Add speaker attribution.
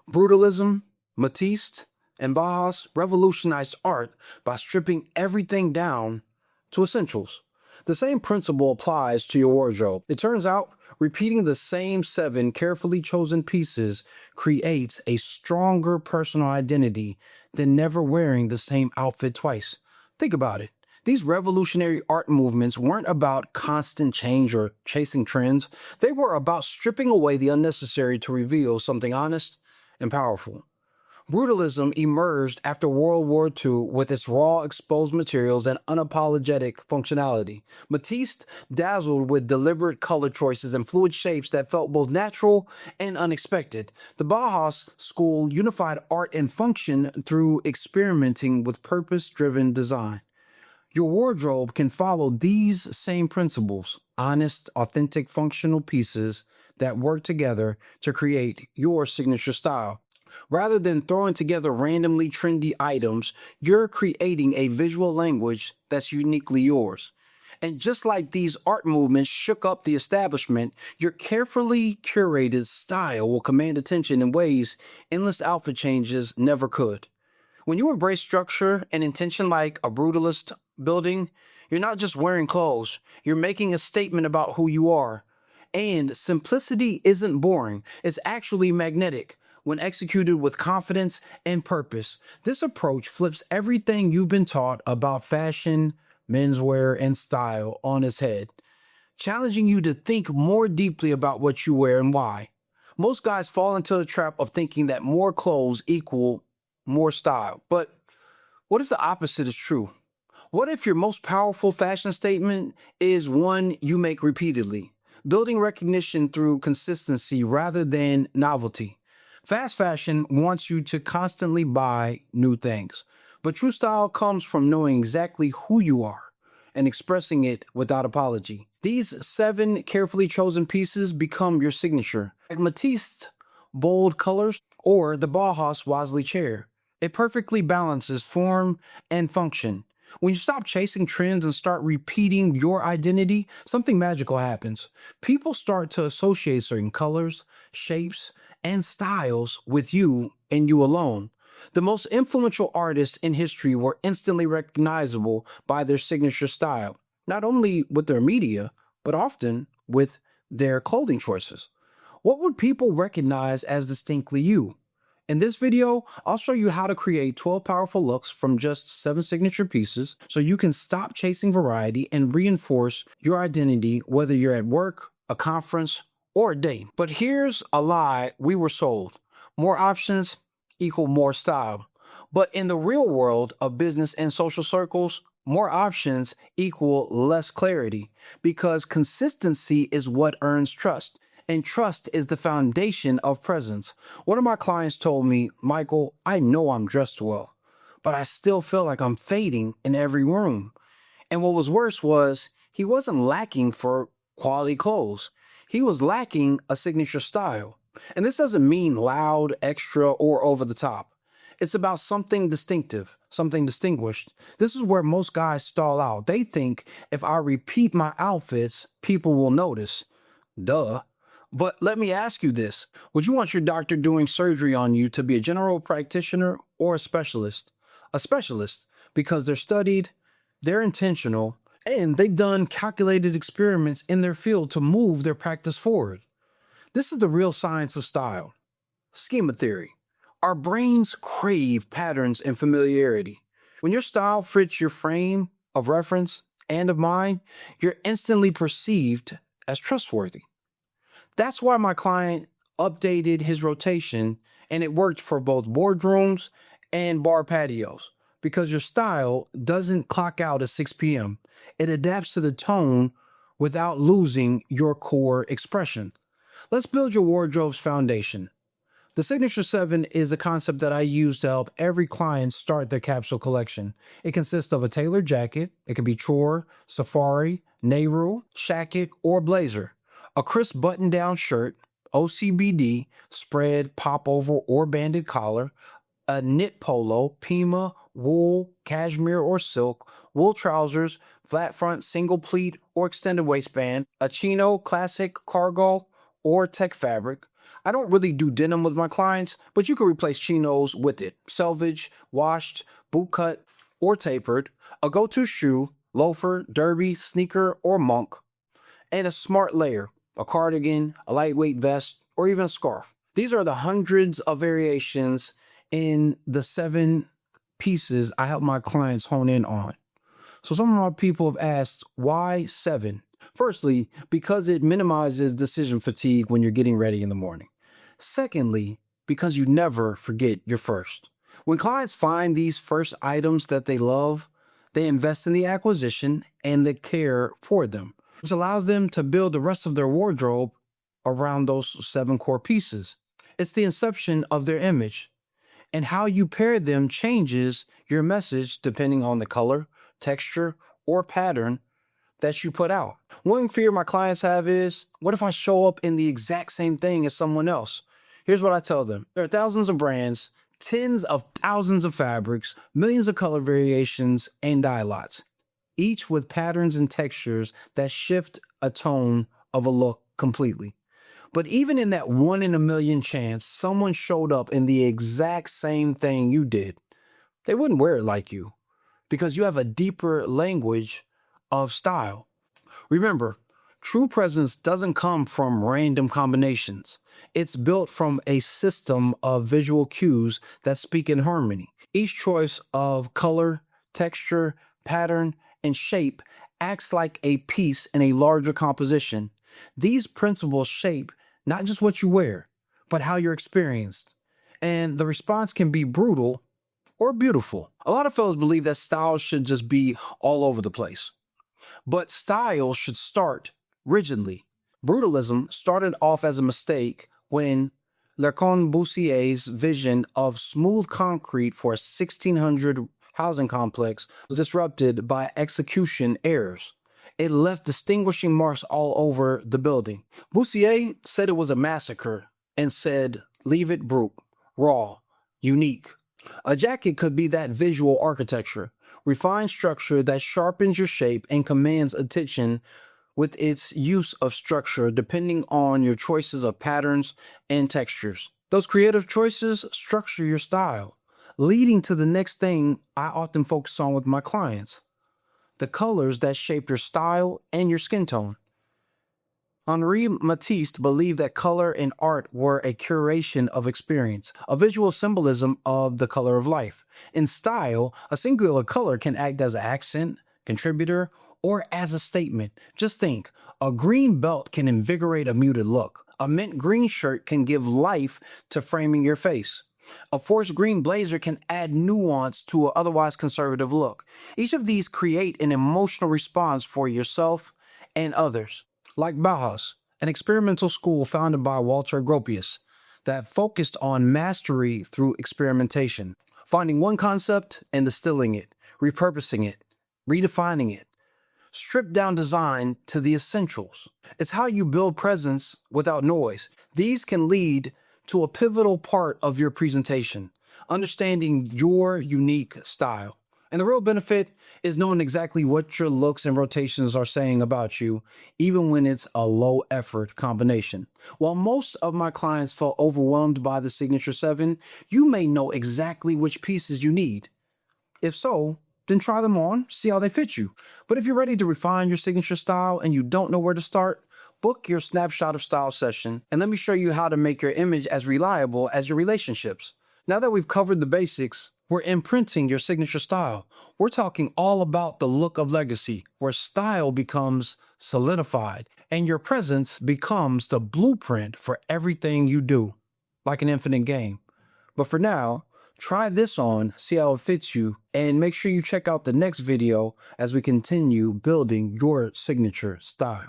Speaker 1: Brutalism, Matisse, and Bauhaus revolutionized art by stripping everything down to essentials. The same principle applies to your wardrobe. It turns out repeating the same 7 carefully chosen pieces creates a stronger personal identity than never wearing the same outfit twice. Think about it. These revolutionary art movements weren't about constant change or chasing trends. They were about stripping away the unnecessary to reveal something honest and powerful. Brutalism emerged after World War II with its raw, exposed materials and unapologetic functionality. Matisse dazzled with deliberate color choices and fluid shapes that felt both natural and unexpected. The Bauhaus school unified art and function through experimenting with purpose driven design. Your wardrobe can follow these same principles: honest, authentic, functional pieces that work together to create your signature style. Rather than throwing together randomly trendy items, you're creating a visual language that's uniquely yours. And just like these art movements shook up the establishment, your carefully curated style will command attention in ways endless outfit changes never could. When you embrace structure and intention like a brutalist building, you're not just wearing clothes, you're making a statement about who you are. And simplicity isn't boring, it's actually magnetic when executed with confidence and purpose. This approach flips everything you've been taught about fashion, menswear, and style on its head, challenging you to think more deeply about what you wear and why. Most guys fall into the trap of thinking that more clothes equal more style. But what if the opposite is true? What if your most powerful fashion statement is one you make repeatedly, building recognition through consistency rather than novelty? Fast fashion wants you to constantly buy new things, but true style comes from knowing exactly who you are and expressing it without apology. These 7 carefully chosen pieces become your signature. Like Matisse, bold colors, or the Bauhaus Bosley chair. It perfectly balances form and function. When you stop chasing trends and start repeating your identity, something magical happens. People start to associate certain colors, shapes, and styles with you and you alone. The most influential artists in history were instantly recognizable by their signature style, not only with their media, but often with their clothing choices. What would people recognize as distinctly you? In this video, I'll show you how to create 12 powerful looks from just 7 signature pieces so you can stop chasing variety and reinforce your identity whether you're at work, a conference, or a date. But here's a lie we were sold: more options equal more style. But in the real world of business and social circles, more options equal less clarity because consistency is what earns trust. And trust is the foundation of presence. One of my clients told me, "Michael, I know I'm dressed well, but I still feel like I'm fading in every room." And what was worse was he wasn't lacking for quality clothes. He was lacking a signature style. And this doesn't mean loud, extra, or over the top. It's about something distinctive, something distinguished. This is where most guys stall out. They think if I repeat my outfits, people will notice. Duh. But let me ask you this: would you want your doctor doing surgery on you to be a general practitioner or a specialist? A specialist, because they're studied, they're intentional, and they've done calculated experiments in their field to move their practice forward. This is the real science of style. Schema theory. Our brains crave patterns and familiarity. When your style fits your frame of reference and of mind, you're instantly perceived as trustworthy. That's why my client updated his rotation and it worked for both boardrooms and bar patios because your style doesn't clock out at 6 p.m. It adapts to the tone without losing your core expression. Let's build your wardrobe's foundation. The Signature 7 is the concept that I use to help every client start their capsule collection. It consists of a tailored jacket, it can be chore, safari, Nehru, shacket, or blazer, a crisp button-down shirt, OCBD, spread, popover, or banded collar, a knit polo, pima, wool, cashmere, or silk, wool trousers, flat front, single pleat, or extended waistband, a chino, classic, cargo, or tech fabric. I don't really do denim with my clients, but you can replace chinos with it. Selvage, washed, bootcut, or tapered, a go-to shoe, loafer, derby, sneaker, or monk, and a smart layer, a cardigan, a lightweight vest, or even a scarf. These are the hundreds of variations in the 7 pieces I help my clients hone in on. So some of my people have asked, why 7? Firstly, because it minimizes decision fatigue when you're getting ready in the morning. Secondly, because you never forget your first. When clients find these first items that they love, they invest in the acquisition and the care for them, which allows them to build the rest of their wardrobe around those 7 core pieces. It's the inception of their image, and how you pair them changes your message depending on the color, texture, or pattern that you put out. One fear my clients have is, what if I show up in the exact same thing as someone else? Here's what I tell them. There are thousands of brands, tens of thousands of fabrics, millions of color variations, and dye lots, each with patterns and textures that shift a tone of a look completely. But even in that 1 in a million chance someone showed up in the exact same thing you did, they wouldn't wear it like you because you have a deeper language of style. Remember, true presence doesn't come from random combinations. It's built from a system of visual cues that speak in harmony. Each choice of color, texture, pattern, and shape acts like a piece in a larger composition. These principles shape not just what you wear, but how you're experienced. And the response can be brutal or beautiful. A lot of fellas believe that styles should just be all over the place, but style should start rigidly. Brutalism started off as a mistake when Le Corbusier's vision of smooth concrete for a 1600 housing complex was disrupted by execution errors. It left distinguishing marks all over the building. Bussier said it was a massacre and said, leave it brute, raw, unique. A jacket could be that visual architecture, refined structure that sharpens your shape and commands attention with its use of structure depending on your choices of patterns and textures. Those creative choices structure your style, leading to the next thing I often focus on with my clients: the colors that shape your style and your skin tone. Henri Matisse believed that color and art were a curation of experience, a visual symbolism of the color of life. In style, a singular color can act as an accent, contributor, or as a statement. Just think, a green belt can invigorate a muted look. A mint green shirt can give life to framing your face. A forest green blazer can add nuance to an otherwise conservative look. Each of these create an emotional response for yourself and others. Like Bauhaus, an experimental school founded by Walter Gropius that focused on mastery through experimentation, finding one concept and distilling it, repurposing it, redefining it. Stripped down design to the essentials. It's how you build presence without noise. These can lead to a pivotal part of your presentation, understanding your unique style. And the real benefit is knowing exactly what your looks and rotations are saying about you, even when it's a low effort combination. While most of my clients felt overwhelmed by the Signature 7, you may know exactly which pieces you need. If so, then try them on, see how they fit you. But if you're ready to refine your signature style and you don't know where to start, book your snapshot of style session and let me show you how to make your image as reliable as your relationships. Now that we've covered the basics, we're imprinting your signature style. We're talking all about the look of legacy, where style becomes solidified and your presence becomes the blueprint for everything you do, like an infinite game. But for now, try this on, see how it fits you, and make sure you check out the next video as we continue building your signature style.